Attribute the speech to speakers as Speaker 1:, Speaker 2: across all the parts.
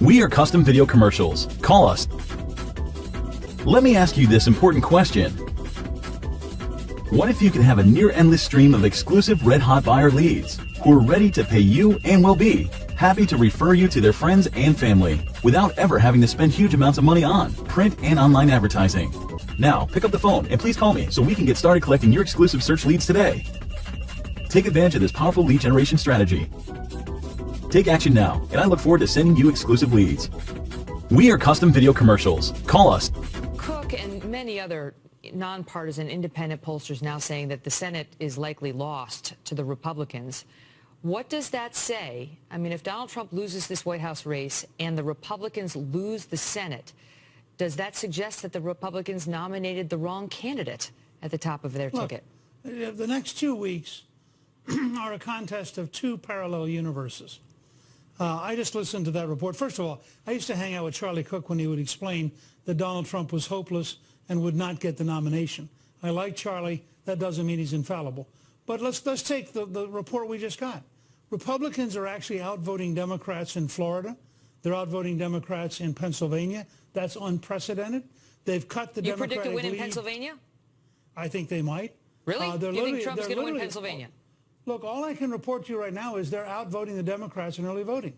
Speaker 1: We are Custom Video Commercials. Call us. Let me ask you this important question. What if you could have a near endless stream of exclusive red-hot buyer leads who are ready to pay you and will be happy to refer you to their friends and family without ever having to spend huge amounts of money on print and online advertising? Now, pick up the phone and please call me so we can get started collecting your exclusive search leads today. Take advantage of this powerful lead generation strategy. Take action now, and I look forward to sending you exclusive leads. We are Custom Video Commercials. Call us.
Speaker 2: Cook and many other nonpartisan independent pollsters now saying that the Senate is likely lost to the Republicans. What does that say? I mean, if Donald Trump loses this White House race and the Republicans lose the Senate, does that suggest that the Republicans nominated the wrong candidate at the top of their ticket?
Speaker 3: The next 2 weeks are a contest of two parallel universes. I just listened to that report. First of all, I used to hang out with Charlie Cook when he would explain that Donald Trump was hopeless and would not get the nomination. I like Charlie. That doesn't mean he's infallible. But let's take the report we just got. Republicans are actually outvoting Democrats in Florida. They're outvoting Democrats in Pennsylvania. That's unprecedented. They've cut the Democratic lead.
Speaker 2: You predict a win in Pennsylvania?
Speaker 3: I think they might.
Speaker 2: Really? You think Trump's going to win Pennsylvania?
Speaker 3: Look, all I can report to you right now is they're outvoting the Democrats in early voting,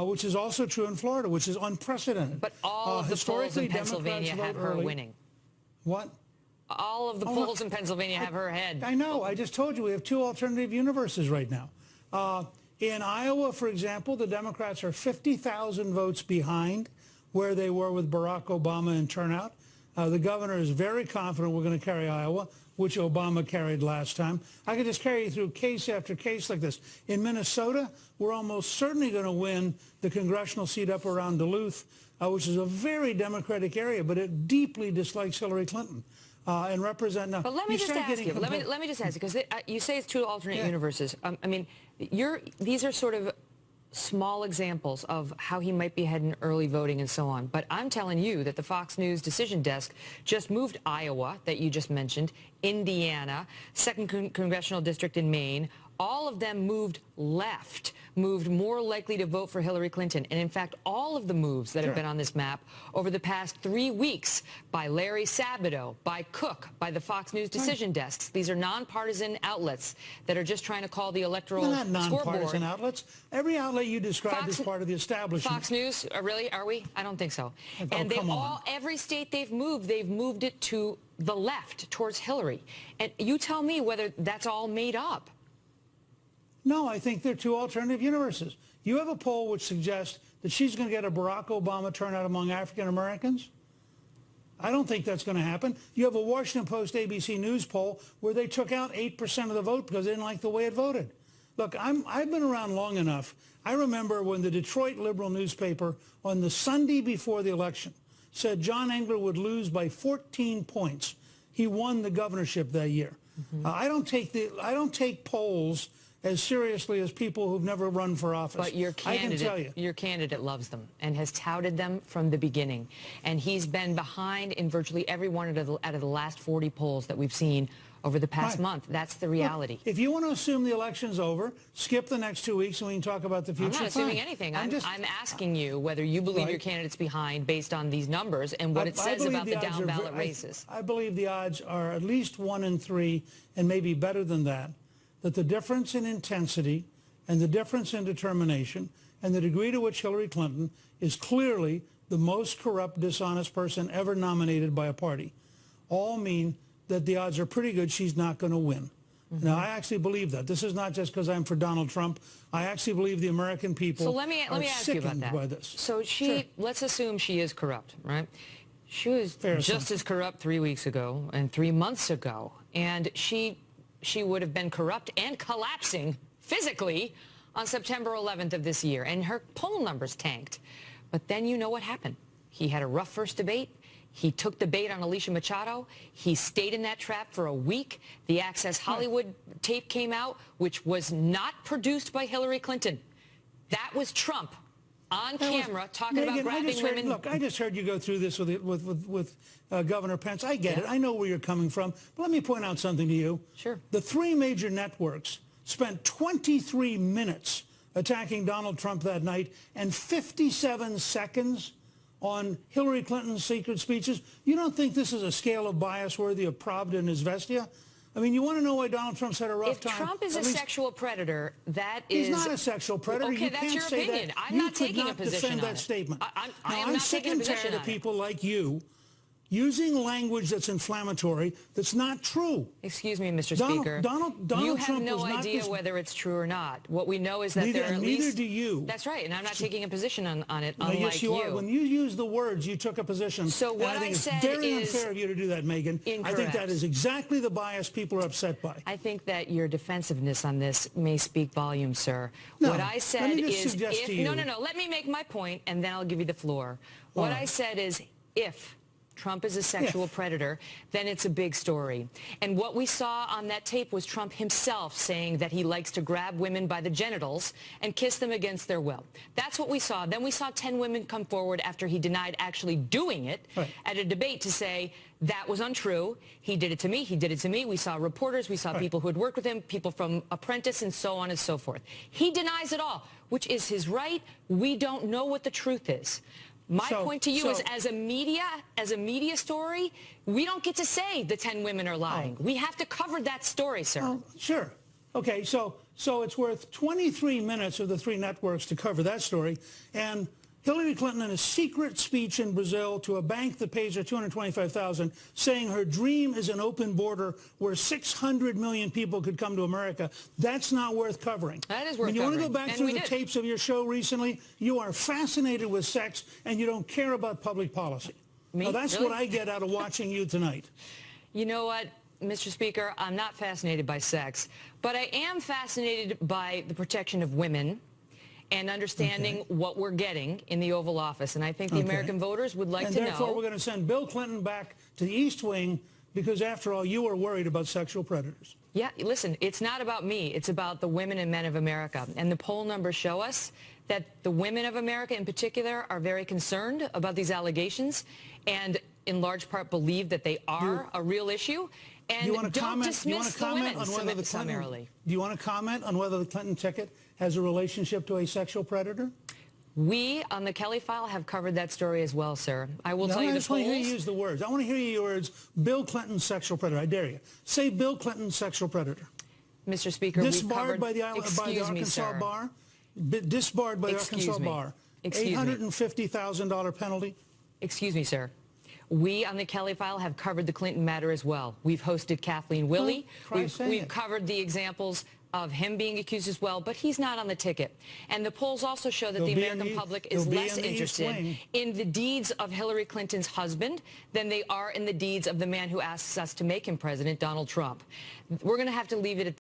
Speaker 3: which is also true in Florida, which is unprecedented.
Speaker 2: But all of the polls in Pennsylvania have her winning.
Speaker 3: What?
Speaker 2: All of the polls in Pennsylvania have her ahead.
Speaker 3: I know. I just told you we have two alternative universes right now. In Iowa, for example, the Democrats are 50,000 votes behind where they were with Barack Obama in turnout. The governor is very confident we're going to carry Iowa, which Obama carried last time. I could just carry you through case after case like this. In Minnesota, we're almost certainly going to win the congressional seat up around Duluth, which is a very Democratic area, but it deeply dislikes Hillary Clinton. And represent now.
Speaker 2: But let me just ask you. Let me just ask you, because you say it's two alternate universes. I mean, these are sort of small examples of how he might be heading early voting and so on. But I'm telling you that the Fox News decision desk just moved Iowa, that you just mentioned, Indiana, 2nd Congressional District in Maine. All of them moved left, moved more likely to vote for Hillary Clinton. And in fact, all of the moves that have been on this map over the past 3 weeks by Larry Sabato, by Cook, by the Fox News decision desks. These are nonpartisan outlets that are just trying to call the electoral
Speaker 3: scoreboard. They're not nonpartisan
Speaker 2: scoreboard.
Speaker 3: Outlets. Every outlet you described is part of the establishment.
Speaker 2: Fox News, really? Are we? I don't think so.
Speaker 3: Oh,
Speaker 2: and every state they've moved it to the left, towards Hillary. And you tell me whether that's all made up.
Speaker 3: No, I think they're two alternative universes. You have a poll which suggests that she's going to get a Barack Obama turnout among African Americans. I don't think that's going to happen. You have a Washington Post ABC News poll where they took out 8% of the vote because they didn't like the way it voted. Look, I've been around long enough. I remember when the Detroit Liberal newspaper on the Sunday before the election said John Engler would lose by 14 points. He won the governorship that year. I don't take polls as seriously as people who've never run for office.
Speaker 2: But your candidate loves them and has touted them from the beginning. And he's been behind in virtually every one out of the last 40 polls that we've seen over the past month. That's the reality.
Speaker 3: Look, if you want to assume the election's over, skip the next 2 weeks and we can talk about the future.
Speaker 2: I'm not assuming anything. I'm asking you whether you believe your candidate's behind based on these numbers and what it says about the down-ballot races.
Speaker 3: I believe the odds are at least 1 in 3 and maybe better than that the difference in intensity and the difference in determination and the degree to which Hillary Clinton is clearly the most corrupt, dishonest person ever nominated by a party all mean that the odds are pretty good she's not going to win. Now, I actually believe that. This is not just because I'm for Donald Trump. I actually believe the American people
Speaker 2: let me ask you about that.
Speaker 3: By this.
Speaker 2: So let's assume she is corrupt, right? She was just as corrupt 3 weeks ago and 3 months ago. And she would have been corrupt and collapsing physically on September 11th of this year, and her poll numbers tanked. But then you know what happened. He had a rough first debate. He took the bait on Alicia Machado. He stayed in that trap for a week. The Access Hollywood tape came out, which was not produced by Hillary Clinton. That was Trump on camera talking about grabbing women.
Speaker 3: Look, I just heard you go through this with Governor Pence. I get it. I know where you're coming from. But let me point out something to you.
Speaker 2: Sure.
Speaker 3: The three major networks spent 23 minutes attacking Donald Trump that night and 57 seconds on Hillary Clinton's secret speeches. You don't think this is a scale of bias worthy of Pravda and Izvestia? I mean, you want to know why Donald Trump's had a rough time?
Speaker 2: If Trump is a sexual predator, that is...
Speaker 3: He's not a sexual predator.
Speaker 2: Okay,
Speaker 3: you
Speaker 2: that's
Speaker 3: can't
Speaker 2: your
Speaker 3: say
Speaker 2: opinion.
Speaker 3: That.
Speaker 2: I'm not taking a position
Speaker 3: defend
Speaker 2: on
Speaker 3: that
Speaker 2: it.
Speaker 3: statement.
Speaker 2: I'm not
Speaker 3: sick
Speaker 2: taking a
Speaker 3: and
Speaker 2: position
Speaker 3: tired of
Speaker 2: on
Speaker 3: people like you using language that's inflammatory, that's not true.
Speaker 2: Excuse me, Mr. Speaker.
Speaker 3: Donald
Speaker 2: you have
Speaker 3: Trump
Speaker 2: no idea whether it's true or not. What we know is that there are at least...
Speaker 3: Neither do you.
Speaker 2: That's right, and I'm not taking a position on it,
Speaker 3: No,
Speaker 2: unlike
Speaker 3: yes, you are. When you use the words, you took a position.
Speaker 2: So what
Speaker 3: I think
Speaker 2: said
Speaker 3: it's very
Speaker 2: is
Speaker 3: unfair of you to do that, Megyn.
Speaker 2: Incorrect.
Speaker 3: I think that is exactly the bias people are upset by.
Speaker 2: I think that your defensiveness on this may speak volumes, sir.
Speaker 3: No,
Speaker 2: what I said
Speaker 3: let me just
Speaker 2: is...
Speaker 3: suggest to you.
Speaker 2: No. Let me make my point, and then I'll give you the floor. What I said is, if Trump is a sexual predator, then it's a big story. And what we saw on that tape was Trump himself saying that he likes to grab women by the genitals and kiss them against their will. That's what we saw. Then we saw 10 women come forward after he denied actually doing it at a debate to say that was untrue. He did it to me. He did it to me. We saw reporters. We saw people who had worked with him, people from Apprentice, and so on and so forth. He denies it all, which is his right. We don't know what the truth is. My point to you is, as a media story, we don't get to say the 10 women are lying. We have to cover that story, sir.
Speaker 3: Oh, sure. Okay, so it's worth 23 minutes of the three networks to cover that story. And Hillary Clinton, in a secret speech in Brazil to a bank that pays her $225,000, saying her dream is an open border where 600 million people could come to America. That's not worth covering.
Speaker 2: That is worth covering.
Speaker 3: You want to go back through the tapes of your show recently? You are fascinated with sex, and you don't care about public policy.
Speaker 2: Me?
Speaker 3: Now, that's
Speaker 2: Really?
Speaker 3: what I get out of watching you tonight.
Speaker 2: You know what, Mr. Speaker? I'm not fascinated by sex, but I am fascinated by the protection of women and understanding what we're getting in the Oval Office. And I think the American voters would like to know.
Speaker 3: And therefore, we're going to send Bill Clinton back to the East Wing because, after all, you are worried about sexual predators.
Speaker 2: Yeah, listen, it's not about me. It's about the women and men of America. And the poll numbers show us that the women of America in particular are very concerned about these allegations and in large part believe that they are a real issue. And don't dismiss the women summarily.
Speaker 3: Do you want to comment on whether the Clinton ticket has a relationship to a sexual predator?
Speaker 2: We, on the Kelly file, have covered that story as well, sir. I will tell you the polls.
Speaker 3: I just want to hear you use the words. I want to hear you use the words, Bill Clinton, sexual predator. I dare you. Say Bill Clinton, sexual predator.
Speaker 2: Mr. Speaker,
Speaker 3: disbarred by the Arkansas bar. Disbarred by the Arkansas bar. $850,000 penalty.
Speaker 2: Excuse me, sir. We on the Kelly file have covered the Clinton matter as well. We've hosted Kathleen Willey. We've covered the examples of him being accused as well, but he's not on the ticket. And the polls also show that the American public is less interested in the deeds of Hillary Clinton's husband than they are in the deeds of the man who asks us to make him president, Donald Trump. We're going to have to leave it at that.